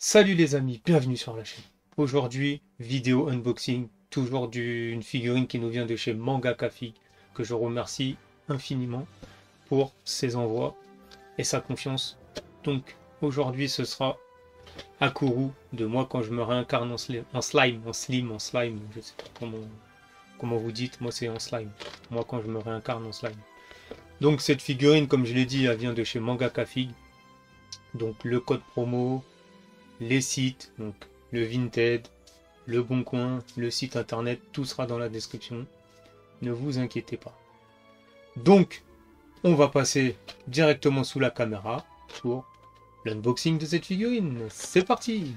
Salut les amis, bienvenue sur la chaîne. Aujourd'hui, vidéo unboxing, toujours d'une figurine qui nous vient de chez Mangaka Fig, que je remercie infiniment pour ses envois et sa confiance. Donc aujourd'hui ce sera Akuru de moi quand je me réincarne en slime, je sais pas comment vous dites, moi c'est en slime, moi quand je me réincarne en slime. Donc cette figurine, comme je l'ai dit, elle vient de chez Mangaka Fig, donc le code promo, les sites, donc le Vinted, le Bon Coin, le site internet, tout sera dans la description. Ne vous inquiétez pas. Donc, on va passer directement sous la caméra pour l'unboxing de cette figurine. C'est parti!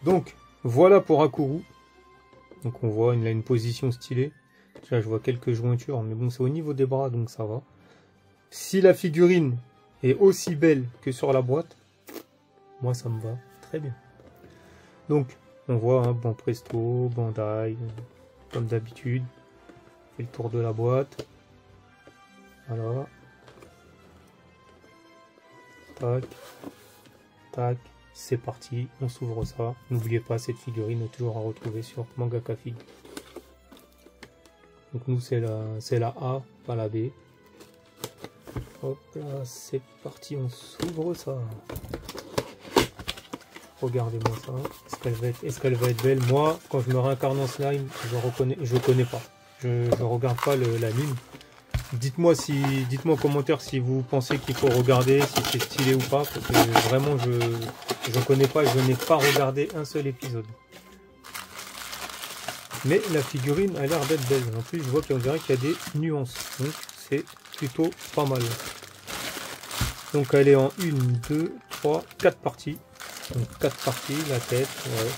Donc, voilà pour Akuru. Donc on voit, il a une position stylée. Là, je vois quelques jointures, mais bon, c'est au niveau des bras, donc ça va. Si la figurine est aussi belle que sur la boîte, moi ça me va très bien. Donc, on voit un bon Presto, Bandai, comme d'habitude. On fait le tour de la boîte. Voilà. Tac. Tac. C'est parti, on s'ouvre ça. N'oubliez pas, cette figurine est toujours à retrouver sur Mangaka Fig. Donc nous c'est la A, pas la B. Hop là, c'est parti, on s'ouvre ça. Regardez-moi ça. Est-ce qu'elle va être belle? Moi, quand je me réincarne en slime, je connais pas. Je regarde pas l'anime. Dites-moi en commentaire si vous pensez qu'il faut regarder, si c'est stylé ou pas, parce que vraiment je connais pas, je n'ai pas regardé un seul épisode. Mais la figurine a l'air d'être belle. En plus, je vois qu'on dirait qu'il y a des nuances. Donc, c'est plutôt pas mal. Donc, elle est en 1, 2, 3, 4 parties. Donc, 4 parties, la tête. Ouais.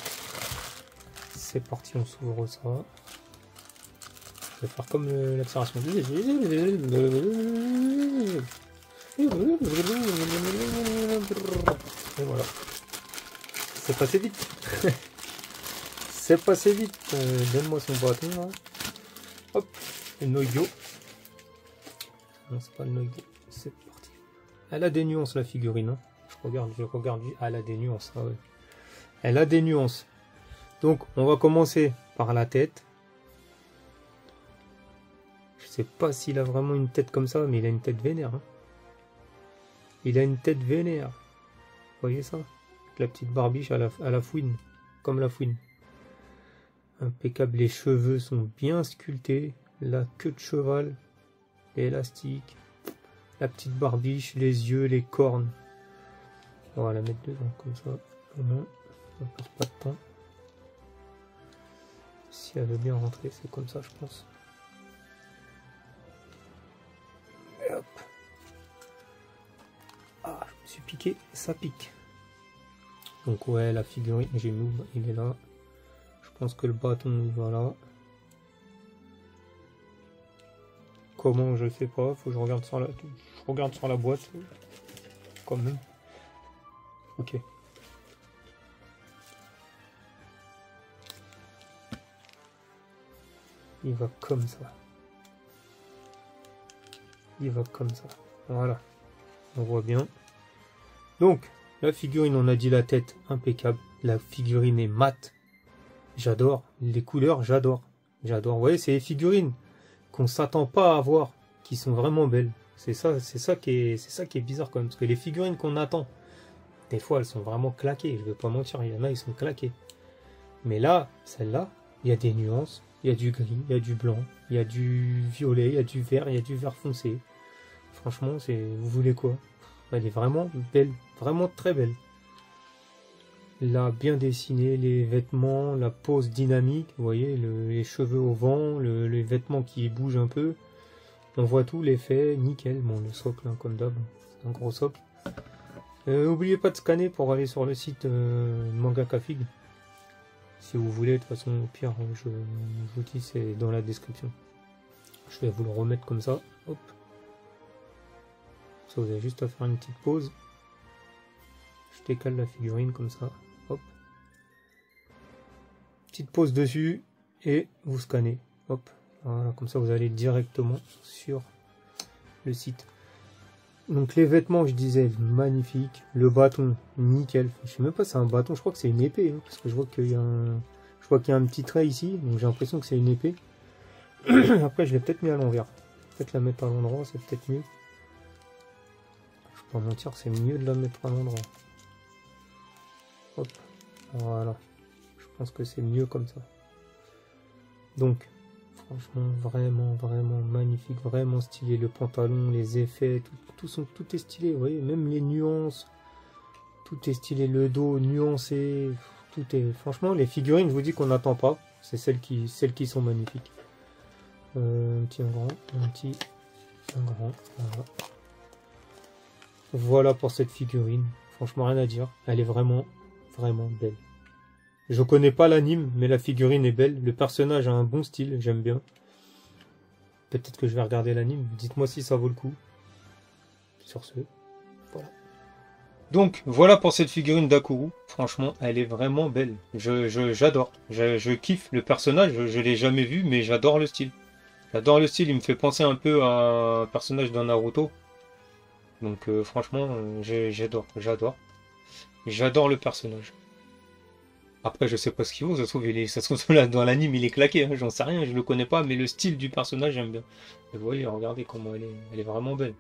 C'est parti, on s'ouvre ça. Je vais faire comme l'accélération. Et voilà. C'est passé vite. C'est passé vite. Donne-moi son bâton là. Hop. Le Noyo. Non, c'est pas le Noyo. C'est parti. Elle a des nuances la figurine. Hein. Je regarde. Elle a des nuances. Ah ouais. Elle a des nuances. Donc, on va commencer par la tête. Je sais pas s'il a vraiment une tête comme ça, mais il a une tête vénère. Hein. Il a une tête vénère. Vous voyez ça? La petite barbiche à la fouine. Comme la fouine. Impeccable. Les cheveux sont bien sculptés. La queue de cheval. L'élastique. La petite barbiche. Les yeux, les cornes. On va la mettre dedans comme ça. On ne perd pas de temps. Si elle veut bien rentrer, c'est comme ça, je pense. Et hop. Ah, je me suis piqué, ça pique. Donc ouais, la figurine, j'ai mis, il est là. Je pense que le bâton, il va là. Comment, je sais pas, faut que je regarde sur la boîte. Quand même. Ok. Il va comme ça. Il va comme ça. Voilà. On voit bien. Donc, la figurine, on a dit la tête, impeccable. La figurine est mate. J'adore. Les couleurs, j'adore. J'adore. Vous voyez, c'est les figurines qu'on s'attend pas à avoir, qui sont vraiment belles. C'est ça qui est bizarre quand même. Parce que les figurines qu'on attend, des fois, elles sont vraiment claquées. Je vais pas mentir, il y en a, ils sont claqués. Mais là, celle-là, il y a des nuances. Il y a du gris, il y a du blanc, il y a du violet, il y a du vert, il y a du vert foncé. Franchement, vous voulez quoi? Elle est vraiment belle, vraiment très belle. Là, bien dessiné, les vêtements, la pose dynamique, vous voyez, les cheveux au vent, les vêtements qui bougent un peu. On voit tout, l'effet, nickel. Bon, le socle, hein, comme d'hab, c'est un gros socle. N'oubliez pas de scanner pour aller sur le site Mangaka Fig. Si vous voulez, de toute façon, au pire, je vous dis, c'est dans la description. Je vais vous le remettre comme ça. Hop. Ça, vous avez juste à faire une petite pause. Je décale la figurine comme ça. Hop. Petite pause dessus et vous scannez. Hop, voilà, comme ça vous allez directement sur le site. Donc les vêtements, je disais, magnifique. Le bâton, nickel. Je sais même pas si c'est un bâton, je crois que c'est une épée. Hein, parce que je vois qu'il y a un petit trait ici, donc j'ai l'impression que c'est une épée. Après, je l'ai peut-être mis à l'envers. Peut-être la mettre à l'endroit, c'est peut-être mieux. Je peux pas mentir, c'est mieux de la mettre à l'endroit. Hop, voilà. Je pense que c'est mieux comme ça. Donc, franchement, vraiment, vraiment magnifique, vraiment stylé. Le pantalon, les effets, tout est stylé. Vous voyez, même les nuances, tout est stylé. Le dos nuancé, tout est. Franchement, les figurines, je vous dis qu'on n'attend pas. C'est celles qui sont magnifiques. Un petit, un grand, un petit, un grand. Voilà. Voilà pour cette figurine. Franchement, rien à dire. Elle est vraiment, vraiment belle. Je connais pas l'anime, mais la figurine est belle. Le personnage a un bon style, j'aime bien. Peut-être que je vais regarder l'anime. Dites-moi si ça vaut le coup. Sur ce, voilà. Donc, voilà pour cette figurine d'Akuru. Franchement, elle est vraiment belle. J'adore. Je kiffe le personnage. Je l'ai jamais vu, mais j'adore le style. J'adore le style. Il me fait penser un peu à un personnage d'un Naruto. Donc, franchement, j'adore. J'adore le personnage. Après, je sais pas ce qu'il vaut, ça se trouve là, dans l'anime, il est claqué, hein, j'en sais rien, je le connais pas, mais le style du personnage, j'aime bien. Et vous voyez, regardez comment elle est vraiment belle.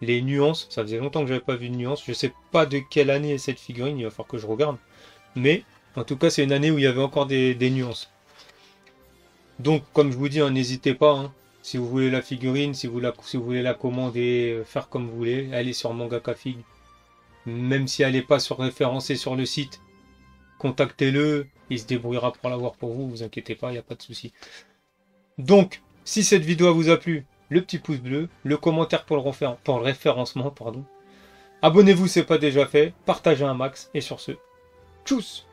Les nuances, ça faisait longtemps que j'avais pas vu de nuances, je sais pas de quelle année est cette figurine, il va falloir que je regarde. Mais, en tout cas, c'est une année où il y avait encore des nuances. Donc, comme je vous dis, hein, n'hésitez pas, hein, si vous voulez la figurine, si vous voulez la commander, faire comme vous voulez, allez sur Mangaka Fig. Même si elle n'est pas référencée sur le site, contactez-le, il se débrouillera pour l'avoir pour vous, vous inquiétez pas, il n'y a pas de souci. Donc, si cette vidéo vous a plu, le petit pouce bleu, le commentaire pour le référencement, pardon. Abonnez-vous si ce n'est pas déjà fait, partagez un max, et sur ce, tchuss!